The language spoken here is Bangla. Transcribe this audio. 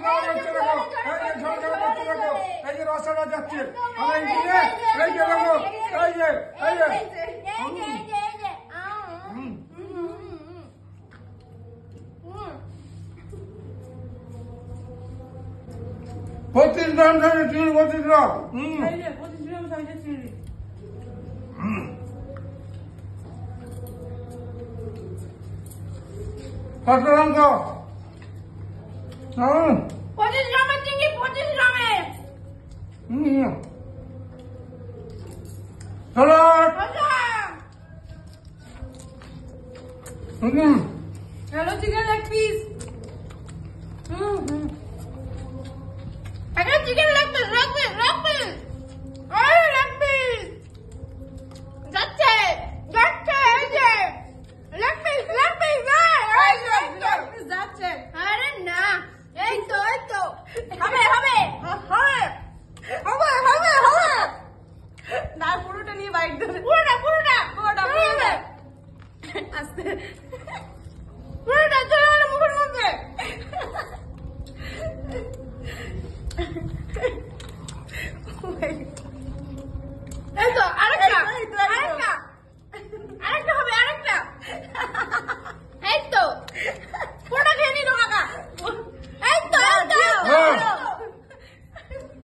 খাওয়া যাচ্ছে দেখো, এই যে ঝরঝর করছে দেখো, এই যে রসাটা যাচ্ছে, আর এই যে দেখো, এই যে পঁচিশ গ্রাম সাইজের চিংড়ি, 25 গ্রাম। 25 গ্রাম সাইজের চিংড়ি। কাঁচা লঙ্কা 25 গ্রামের চিংড়ি, 25 গ্রামের। স্যালাড আচ্ছা।